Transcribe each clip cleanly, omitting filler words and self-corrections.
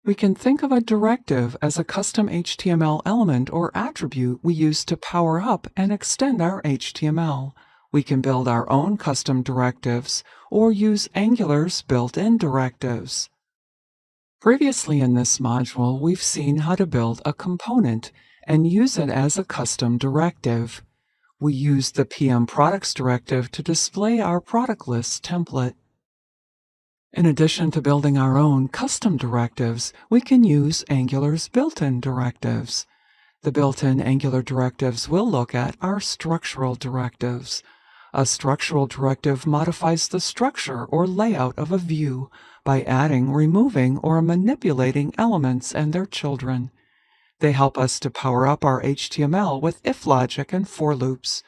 We can think of a directive as a custom HTML element or attribute we use to power up and extend our HTML. We can build our own custom directives or use Angular's built-in directives. Previously in this module, we've seen how to build a component and use it as a custom directive. We used the PM Products directive to display our product list template. In addition to building our own custom directives, we can use Angular's built-in directives. The built-in Angular directives we'll look at are structural directives. A structural directive modifies the structure or layout of a view by adding, removing, or manipulating elements and their children. They help us to power up our HTML with if logic and for loops.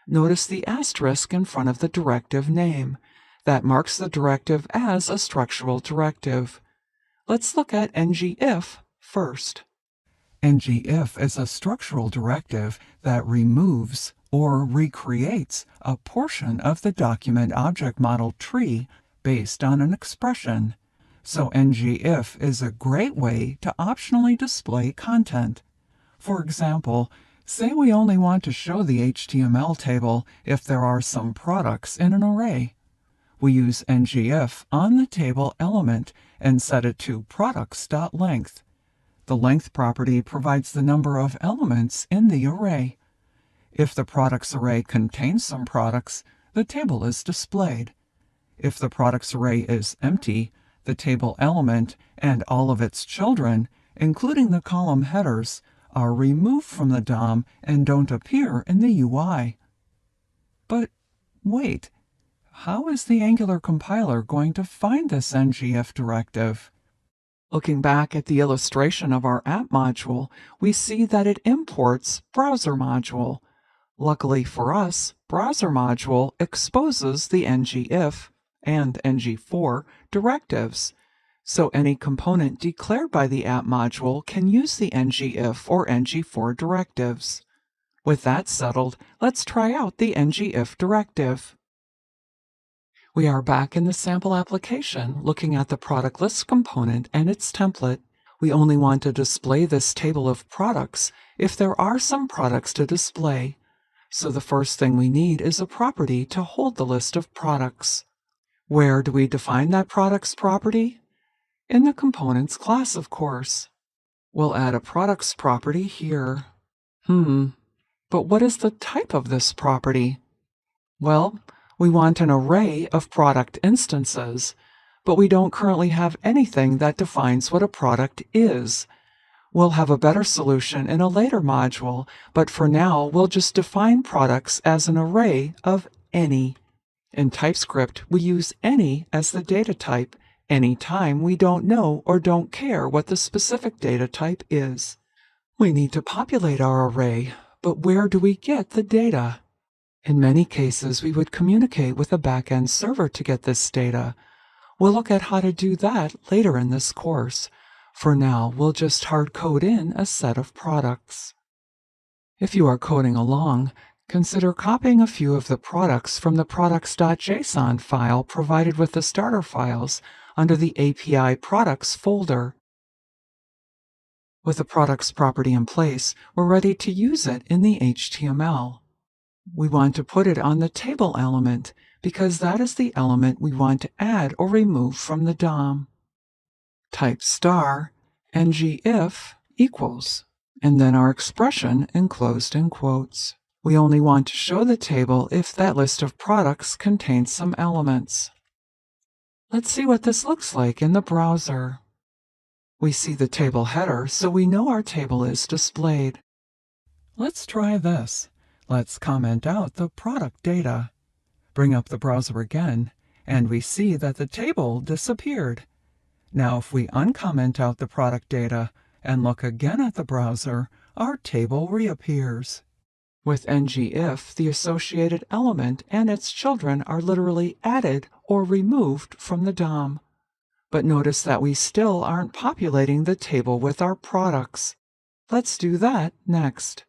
Notice the asterisk in front of the directive name. That marks the directive as a structural directive. Let's look at ngIf first. ngIf is a structural directive that removes or recreates a portion of the document object model tree based on an expression. So ngIf is a great way to optionally display content. For example, say we only want to show the HTML table if there are some products in an array. We use ngIf on the table element and set it to products.length. The length property provides the number of elements in the array. If the products array contains some products, the table is displayed. If the products array is empty, the table element and all of its children, including the column headers, are removed from the DOM and don't appear in the UI. But wait, how is the Angular compiler going to find this ngIf directive? Looking back at the illustration of our app module, we see that it imports browser module. Luckily for us, browser module exposes the ngIf and ngFor directives, so any component declared by the app module can use the ngIf or ngFor directives. With that settled, let's try out the ngIf directive. We are back in the sample application looking at the product list component and its template. We only want to display this table of products if there are some products to display. So the first thing we need is a property to hold the list of products. Where do we define that products property? In the components class, of course. We'll add a products property here. But what is the type of this property? Well, we want an array of product instances, but we don't currently have anything that defines what a product is. We'll have a better solution in a later module, but for now we'll just define products as an array of any. In TypeScript, we use any as the data type anytime we don't know or don't care what the specific data type is. We need to populate our array, but where do we get the data? In many cases, we would communicate with a backend server to get this data. We'll look at how to do that later in this course. For now, we'll just hard code in a set of products. If you are coding along, consider copying a few of the products from the products.json file provided with the starter files under the API products folder. With the products property in place, we're ready to use it in the HTML. We want to put it on the table element because that is the element we want to add or remove from the DOM. Type star ngIf equals, and then our expression enclosed in quotes. We only want to show the table if that list of products contains some elements. Let's see what this looks like in the browser. We see the table header, so we know our table is displayed. Let's try this. Let's comment out the product data. Bring up the browser again, and we see that the table disappeared. Now if we uncomment out the product data and look again at the browser, our table reappears. With ngIf, the associated element and its children are literally added or removed from the DOM. But notice that we still aren't populating the table with our products. Let's do that next.